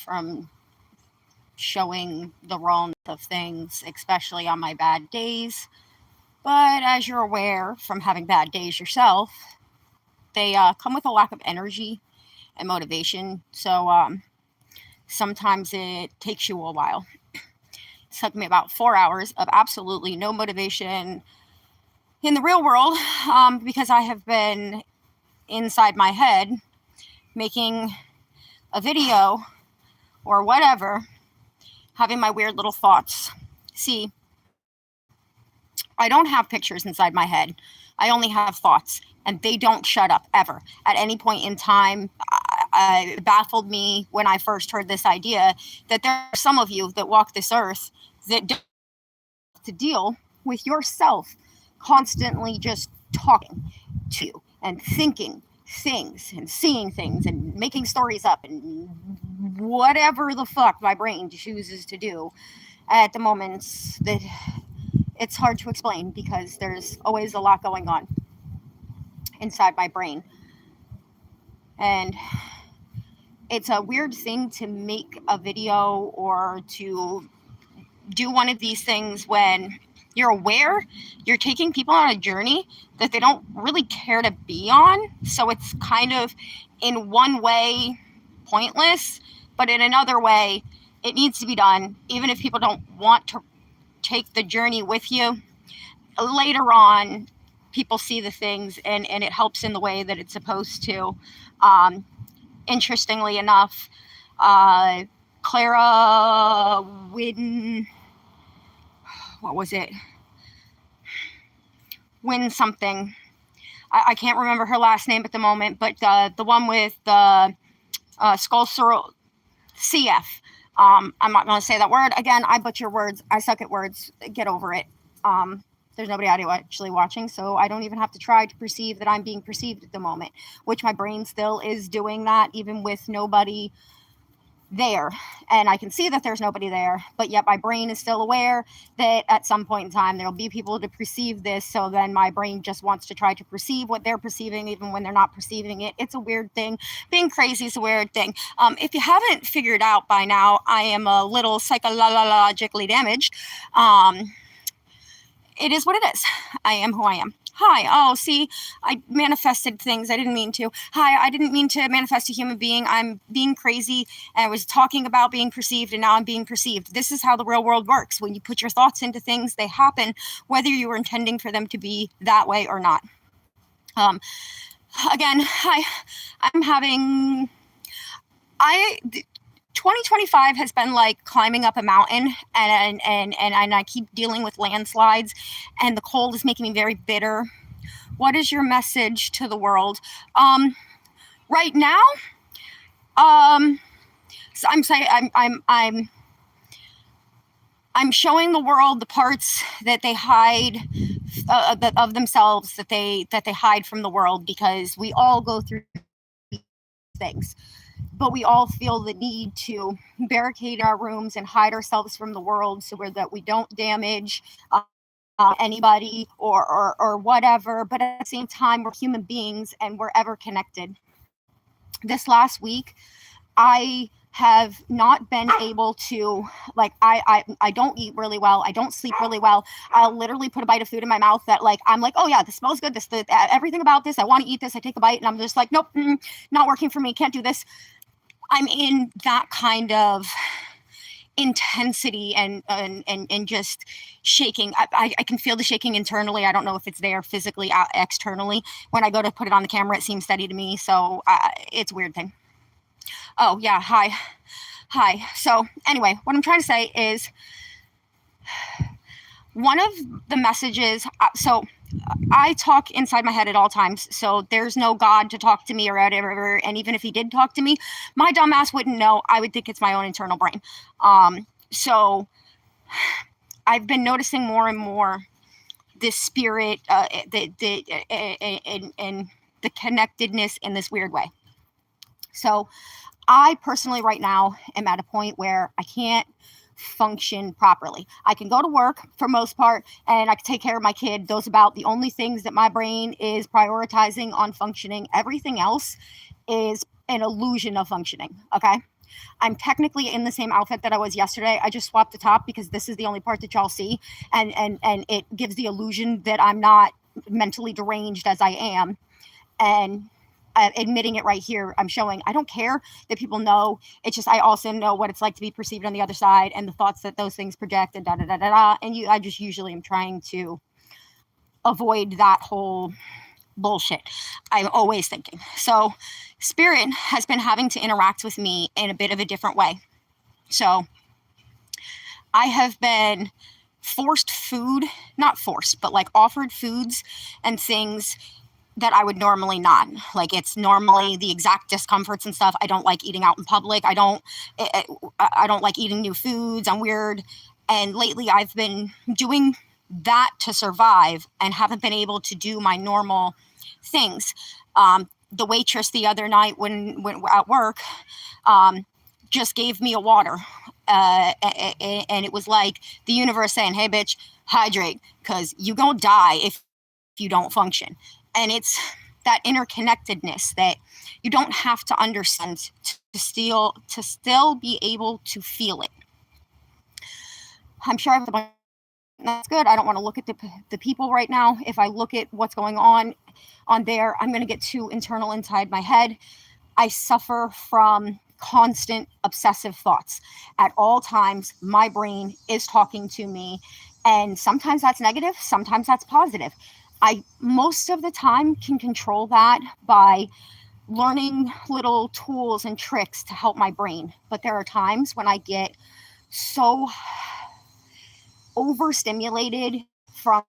from showing the rawness of things, especially on my bad days. But as you're aware from having bad days yourself, they come with a lack of energy and motivation. So sometimes it takes you a while. It took me about 4 hours of absolutely no motivation in the real world because I have been inside my head making a video or whatever, having my weird little thoughts. See, I don't have pictures inside my head. I only have thoughts, and they don't shut up ever. At any point in time, it baffled me when I first heard this idea that there are some of you that walk this earth that don't have to deal with yourself constantly just talking to you and thinking things and seeing things and making stories up and whatever the fuck my brain chooses to do at the moments that it's hard to explain because there's always a lot going on inside my brain. And it's a weird thing to make a video or to do one of these things when you're aware you're taking people on a journey that they don't really care to be on. So it's kind of, in one way, pointless, but in another way, it needs to be done, even if people don't want to take the journey with you. Later on, people see the things and it helps in the way that it's supposed to. Interestingly enough, Clara Win, what was it? Win something. I can't remember her last name at the moment, but the one with the skull CF. I'm not going to say that word again. I butcher words. I suck at words. Get over it. There's nobody actually watching, so I don't even have to try to perceive that I'm being perceived at the moment, which my brain still is doing that even with nobody there. And I can see that there's nobody there, but yet my brain is still aware that at some point in time there'll be people to perceive this. So then my brain just wants to try to perceive what they're perceiving even when they're not perceiving it. It's a weird thing. Being crazy is a weird thing. If you haven't figured out by now, I am a little psychologically damaged. It is what it is. I am who I am. Hi. Oh, see, I manifested things. I didn't mean to. Hi, I didn't mean to manifest a human being. I'm being crazy. And I was talking about being perceived, and now I'm being perceived. This is how the real world works. When you put your thoughts into things, they happen, whether you were intending for them to be that way or not. Again, I'm having... 2025 has been like climbing up a mountain, and I keep dealing with landslides, and the cold is making me very bitter. What is your message to the world? Right now, so I'm saying I'm showing the world the parts that they hide of themselves, that they hide from the world, because we all go through things. But we all feel the need to barricade our rooms and hide ourselves from the world so that we don't damage anybody or whatever. But at the same time, we're human beings and we're ever connected. This last week, I have not been able to, like, I don't eat really well. I don't sleep really well. I'll literally put a bite of food in my mouth that, like, I'm like, oh yeah, this smells good. Everything about this, I want to eat this. I take a bite and I'm just like, nope, not working for me. Can't do this. I'm in that kind of intensity and just shaking. I can feel the shaking internally. I don't know if it's there physically, externally. When I go to put it on the camera, it seems steady to me. So it's a weird thing. Oh yeah, hi. So anyway, what I'm trying to say is one of the messages, so I talk inside my head at all times, so there's no God to talk to me or whatever, and even if he did talk to me, my dumb ass wouldn't know. I would think it's my own internal brain. So I've been noticing more and more this spirit, and the connectedness in this weird way. So I personally right now am at a point where I can't function properly. I can go to work for most part and I can take care of my kid. Those about the only things that my brain is prioritizing on functioning. Everything else is an illusion of functioning. Okay. I'm technically in the same outfit that I was yesterday. I just swapped the top because this is the only part that y'all see, and it gives the illusion that I'm not mentally deranged as I am. And admitting it right here, I'm showing I don't care that people know. It's just I also know what it's like to be perceived on the other side and the thoughts that those things project and da da da da da. And I just usually am trying to avoid that whole bullshit. I'm always thinking. So spirit has been having to interact with me in a bit of a different way. So I have been forced food, not forced, but like offered foods and things that I would normally not. Like it's normally the exact discomforts and stuff. I don't like eating out in public. I don't like eating new foods. I'm weird. And lately I've been doing that to survive and haven't been able to do my normal things. The waitress the other night when at work just gave me a water. And it was like the universe saying, hey, bitch, hydrate, because you gonna die if you don't function. And it's that interconnectedness that you don't have to understand to still be able to feel it. I'm sure that's good. I don't want to look at the people right now. If I look at what's going on there, I'm going to get too internal inside my head. I suffer from constant obsessive thoughts. At all times, my brain is talking to me. And sometimes that's negative, sometimes that's positive. I most of the time can control that by learning little tools and tricks to help my brain. But there are times when I get so overstimulated from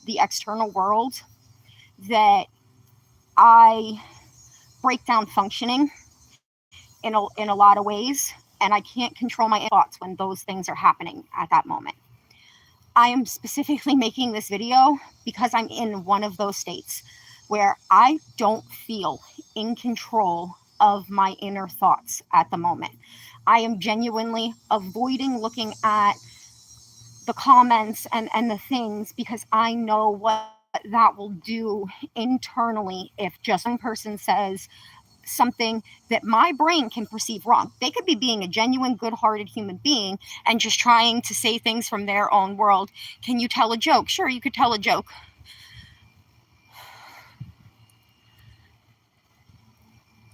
the external world that I break down functioning in a lot of ways, and I can't control my thoughts when those things are happening at that moment. I am specifically making this video because I'm in one of those states where I don't feel in control of my inner thoughts at the moment. I am genuinely avoiding looking at the comments and the things because I know what that will do internally if just one person says something that my brain can perceive wrong. They could be being a genuine, good-hearted human being and just trying to say things from their own world. Can you tell a joke? Sure, you could tell a joke.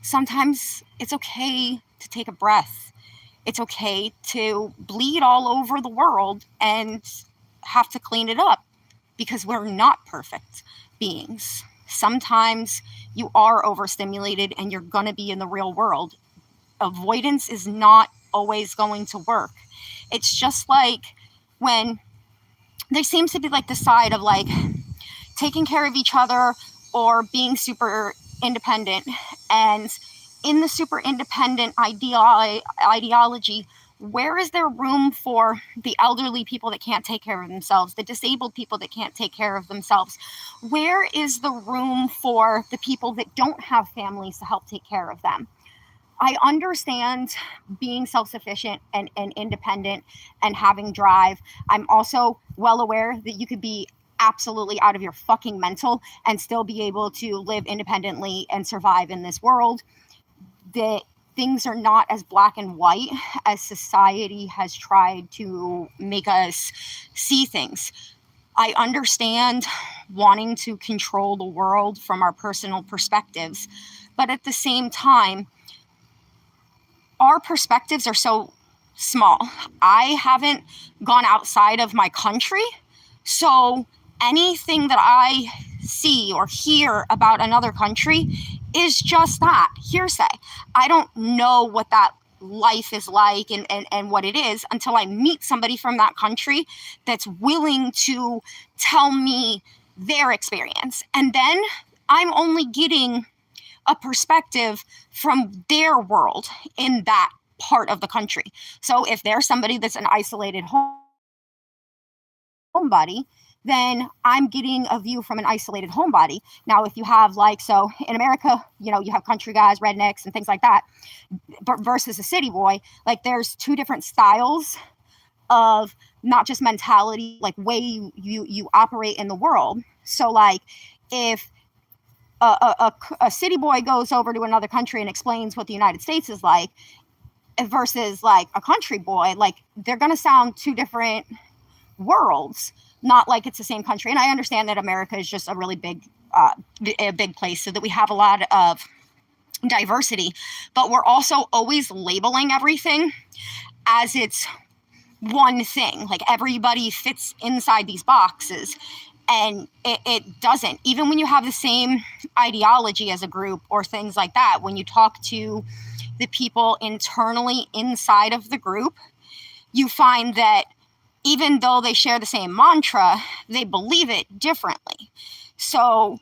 Sometimes it's okay to take a breath. It's okay to bleed all over the world and have to clean it up because we're not perfect beings. Sometimes you are overstimulated and you're going to be in the real world. Avoidance is not always going to work. It's just like when there seems to be like the side of like taking care of each other or being super independent. And in the super independent ideology, where is there room for the elderly people that can't take care of themselves, the disabled people that can't take care of themselves? Where is the room for the people that don't have families to help take care of them? I understand being self-sufficient and independent and having drive. I'm also well aware that you could be absolutely out of your fucking mental and still be able to live independently and survive in this world. That things are not as black and white as society has tried to make us see things. I understand wanting to control the world from our personal perspectives, but at the same time, our perspectives are so small. I haven't gone outside of my country, so anything that I see or hear about another country is just that, hearsay. I don't know what that life is like and what it is until I meet somebody from that country that's willing to tell me their experience. And then I'm only getting a perspective from their world in that part of the country. So if there's somebody that's an isolated homebody, then I'm getting a view from an isolated homebody. Now, if you have like, so in America, you know, you have country guys, rednecks, and things like that, but versus a city boy, like there's two different styles of not just mentality, like way you operate in the world. So like if a city boy goes over to another country and explains what the United States is like, versus like a country boy, like they're going to sound two different worlds, not like it's the same country. And I understand that America is just a really a big place, so that we have a lot of diversity, but we're also always labeling everything as it's one thing. Like everybody fits inside these boxes, and it doesn't. Even when you have the same ideology as a group or things like that, when you talk to the people internally inside of the group, you find that even though they share the same mantra, they believe it differently. So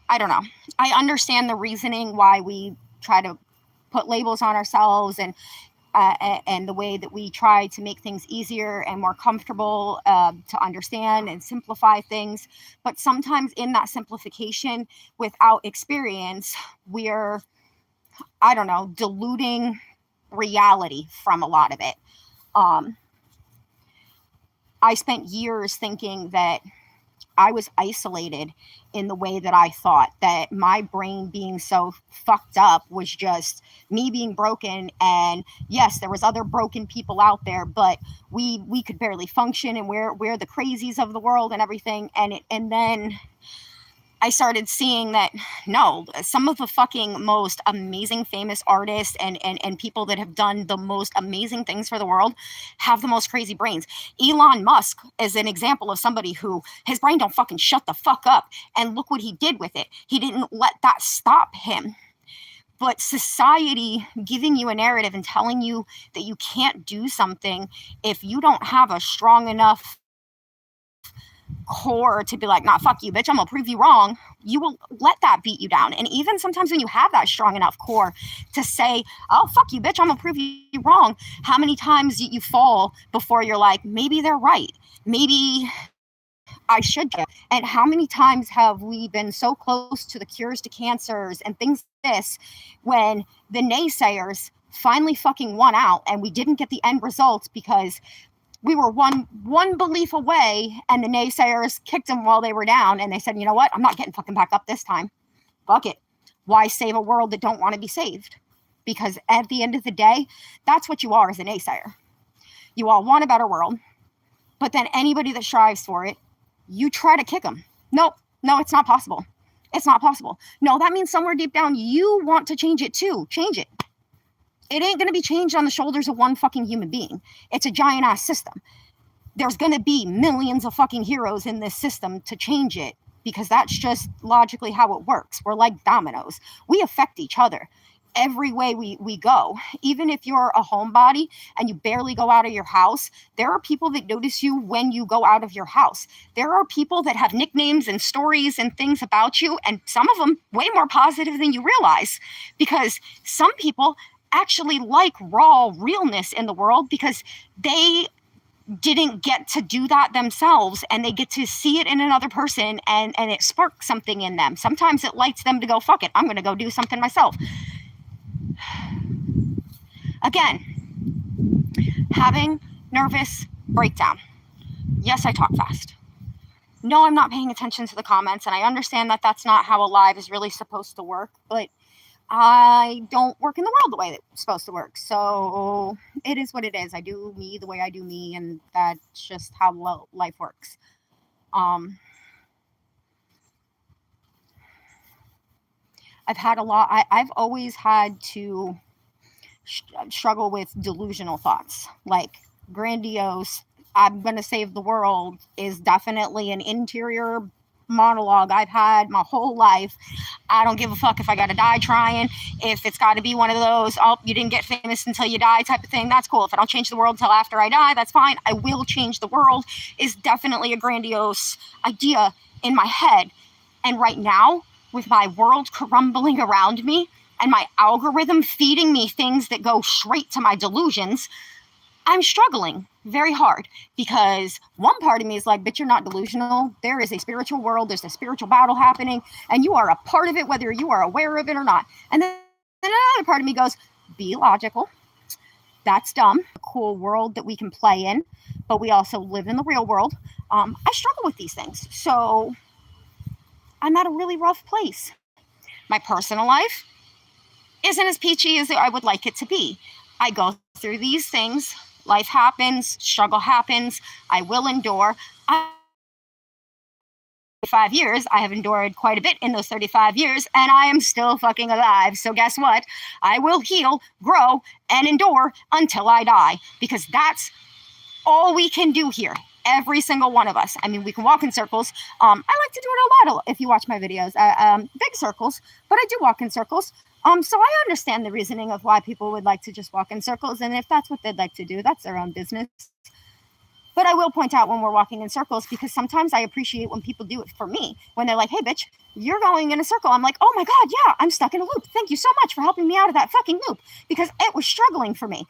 I don't know. I understand the reasoning why we try to put labels on ourselves, and the way that we try to make things easier and more comfortable to understand and simplify things. But sometimes in that simplification, without experience, we're, I don't know, diluting reality from a lot of it. I spent years thinking that I was isolated in the way that I thought, that my brain being so fucked up was just me being broken. And yes, there was other broken people out there, but we could barely function, and we're the crazies of the world and everything. And then I started seeing that no, some of the fucking most amazing famous artists and people that have done the most amazing things for the world have the most crazy brains. Elon Musk is an example of somebody who his brain don't fucking shut the fuck up. And look what he did with it. He didn't let that stop him. But society giving you a narrative and telling you that you can't do something if you don't have a strong enough core to be like, nah, fuck you, bitch, I'm gonna prove you wrong, you will let that beat you down. And even sometimes when you have that strong enough core to say, oh, fuck you, bitch, I'm gonna prove you wrong, how many times you fall before you're like, maybe they're right, maybe I should. And how many times have we been so close to the cures to cancers and things like this, when the naysayers finally fucking won out and we didn't get the end results because we were one belief away, and the naysayers kicked them while they were down, and they said, you know what, I'm not getting fucking back up this time. Fuck it. Why save a world that don't want to be saved? Because at the end of the day, that's what you are as a naysayer. You all want a better world, but then anybody that strives for it, you try to kick them. No, it's not possible. It's not possible. No, that means somewhere deep down you want to change it too. Change it. It ain't going to be changed on the shoulders of one fucking human being. It's a giant ass system. There's going to be millions of fucking heroes in this system to change it, because that's just logically how it works. We're like dominoes. We affect each other every way we go. Even if you're a homebody and you barely go out of your house, there are people that notice you when you go out of your house. There are people that have nicknames and stories and things about you, and some of them way more positive than you realize, because some people actually like raw realness in the world because they didn't get to do that themselves, and they get to see it in another person, and it sparks something in them. Sometimes it lights them to go, fuck it, I'm going to go do something myself. Again, having nervous breakdown. Yes, I talk fast. No, I'm not paying attention to the comments, and I understand that that's not how a live is really supposed to work, but I don't work in the world the way it's supposed to work. So it is what it is. I do me the way I do me, and that's just how life works. I've had a lot. I've always had to struggle with delusional thoughts, like grandiose, I'm going to save the world is definitely an interior monologue I've had my whole life. I don't give a fuck if I gotta die trying. If it's got to be one of those, oh, you didn't get famous until you die type of thing, that's cool. If I don't change the world until after I die, that's fine. I will change the world is definitely a grandiose idea in my head. And right now, with my world crumbling around me and my algorithm feeding me things that go straight to my delusions, I'm struggling very hard, because one part of me is like, but you're not delusional. There is a spiritual world. There's a spiritual battle happening, and you are a part of it, whether you are aware of it or not. And then another part of me goes, be logical. That's dumb. A cool world that we can play in, but we also live in the real world. I struggle with these things. So I'm at a really rough place. My personal life, isn't as peachy as I would like it to be. I go through these things. Life happens, struggle happens. I will endure. 5 years, I have endured quite a bit in those 35 years, and I am still fucking alive. So guess what? I will heal, grow, and endure until I die, because that's all we can do here. Every single one of us. I mean, we can walk in circles. I like to do it a lot if you watch my videos. Big circles, but I do walk in circles. So I understand the reasoning of why people would like to just walk in circles, and if that's what they'd like to do, that's their own business. But I will point out when we're walking in circles, because sometimes I appreciate when people do it for me. When they're like, hey, bitch, you're going in a circle. I'm like, oh my God, yeah, I'm stuck in a loop. Thank you so much for helping me out of that fucking loop, because it was struggling for me.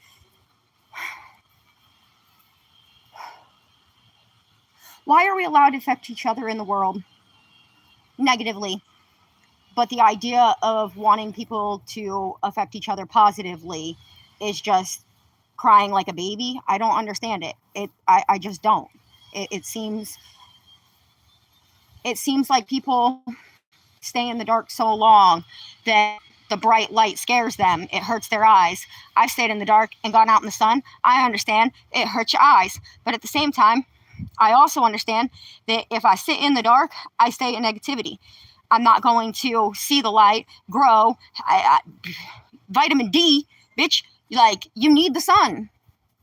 Why are we allowed to affect each other in the world negatively, but the idea of wanting people to affect each other positively is just crying like a baby? I don't understand it. I just don't. It seems like people stay in the dark so long that the bright light scares them. It hurts their eyes. I've stayed in the dark and gone out in the sun. I understand it hurts your eyes. But at the same time, I also understand that if I sit in the dark, I stay in negativity. I'm not going to see the light, grow. Vitamin D, bitch, like, you need the sun.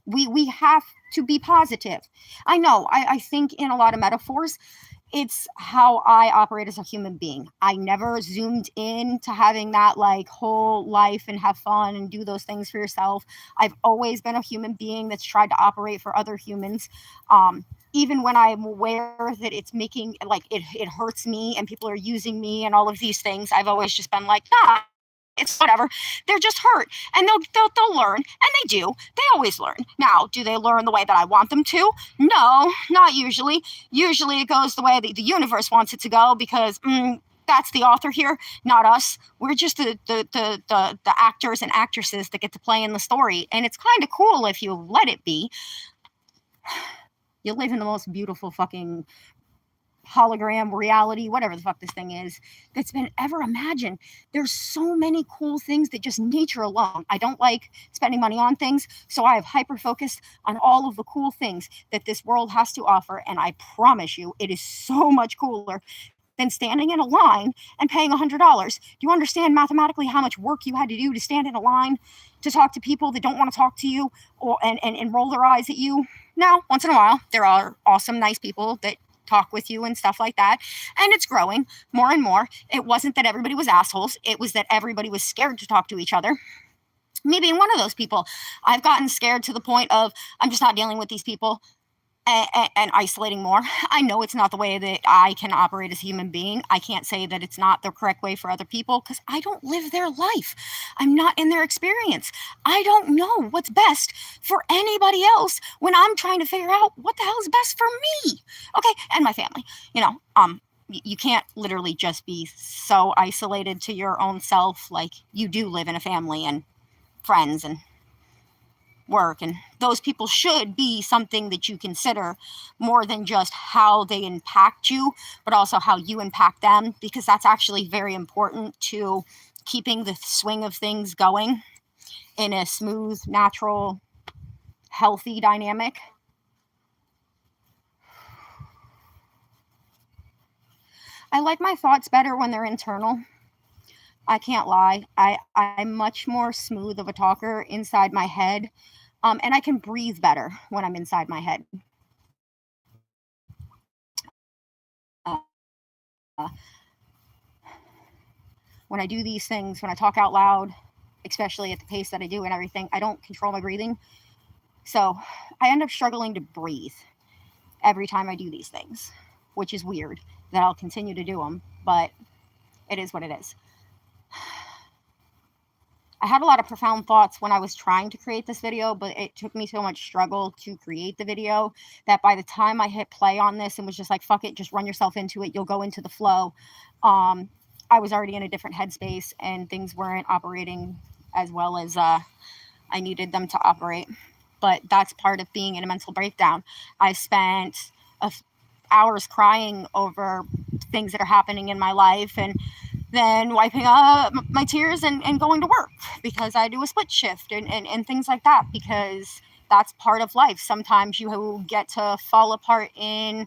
We have to be positive. I know, I think in a lot of metaphors, it's how I operate as a human being. I never zoomed in to having that like whole life and have fun and do those things for yourself. I've always been a human being that's tried to operate for other humans. Even when I'm aware that it's making, like, it hurts me and people are using me and all of these things, I've always just been like, nah, it's whatever. They're just hurt, and they'll learn, and they do. They always learn. Now, do they learn the way that I want them to? No, not usually. Usually, it goes the way that the universe wants it to go, because that's the author here, not us. We're just the actors and actresses that get to play in the story, and it's kind of cool if you let it be. You live in the most beautiful fucking hologram reality, whatever the fuck this thing is, that's been ever imagined. There's so many cool things that just nature alone. I don't like spending money on things, so I have hyper focused on all of the cool things that this world has to offer, and I promise you, it is so much cooler than standing in a line and paying $100. Do you understand mathematically how much work you had to do to stand in a line to talk to people that don't want to talk to you, or and roll their eyes at you? Now, once in a while, there are awesome, nice people that talk with you and stuff like that, and it's growing more and more. It wasn't that everybody was assholes, it was that everybody was scared to talk to each other. Me being one of those people, I've gotten scared to the point of, I'm just not dealing with these people, and isolating more. I know it's not the way that I can operate as a human being. I can't say that it's not the correct way for other people, because I don't live their life. I'm not in their experience. I don't know what's best for anybody else when I'm trying to figure out what the hell is best for me. Okay, and my family. You can't literally just be so isolated to your own self. Like, you do live in a family and friends and work, and those people should be something that you consider more than just how they impact you, but also how you impact them, because that's actually very important to keeping the swing of things going in a smooth, natural, healthy dynamic. I like my thoughts better when they're internal. I can't lie. I'm much more smooth of a talker inside my head. And I can breathe better when I'm inside my head. Uh, when I do these things, when I talk out loud, especially at the pace that I do and everything, I don't control my breathing. So I end up struggling to breathe every time I do these things, which is weird that I'll continue to do them, but it is what it is. I had a lot of profound thoughts when I was trying to create this video, but it took me so much struggle to create the video that by the time I hit play on this and was just like, fuck it, just run yourself into it, you'll go into the flow, I was already in a different headspace and things weren't operating as well as I needed them to operate. But that's part of being in a mental breakdown. I spent hours crying over things that are happening in my life, and then wiping up my tears and going to work because I do a split shift and things like that, because that's part of life. Sometimes you get to fall apart in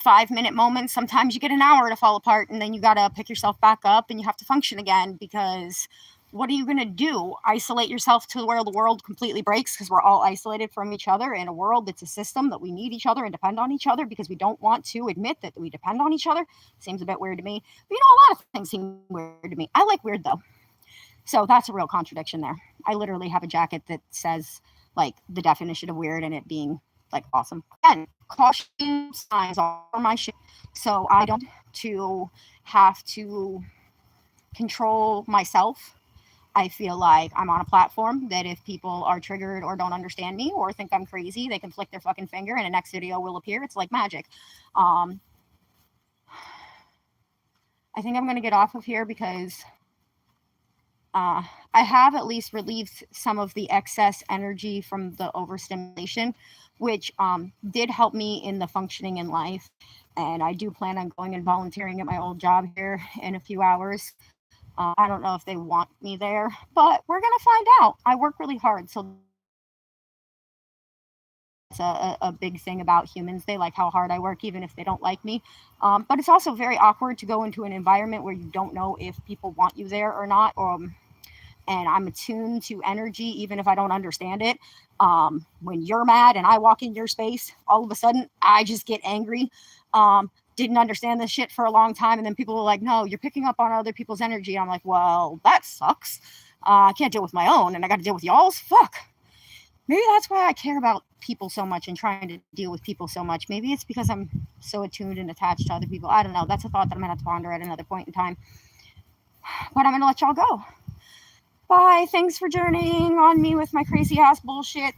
5-minute moments. Sometimes you get an hour to fall apart, and then you got to pick yourself back up and you have to function again, because what are you going to do? Isolate yourself to where the world completely breaks, because we're all isolated from each other in a world that's a system that we need each other and depend on each other because we don't want to admit that we depend on each other. Seems a bit weird to me. But a lot of things seem weird to me. I like weird though. So that's a real contradiction there. I literally have a jacket that says like the definition of weird and it being like awesome. And caution signs are my shit. So I don't to have to control myself. I feel like I'm on a platform that if people are triggered or don't understand me or think I'm crazy, they can flick their fucking finger and a next video will appear. It's like magic. I think I'm going to get off of here because I have at least relieved some of the excess energy from the overstimulation, which did help me in the functioning in life. And I do plan on going and volunteering at my old job here in a few hours. I don't know if they want me there, but we're going to find out. I work really hard, so it's a big thing about humans. They like how hard I work, even if they don't like me. But it's also very awkward to go into an environment where you don't know if people want you there or not. And I'm attuned to energy, even if I don't understand it. When you're mad and I walk in your space, all of a sudden I just get angry. Didn't understand this shit for a long time, and then people were like, "No, you're picking up on other people's energy." I'm like, "Well, that sucks. I can't deal with my own, and I got to deal with y'all's. Fuck." Maybe that's why I care about people so much and trying to deal with people so much. Maybe it's because I'm so attuned and attached to other people. I don't know. That's a thought that I'm gonna have to ponder at another point in time. But I'm gonna let y'all go. Bye. Thanks for journeying on me with my crazy ass bullshit.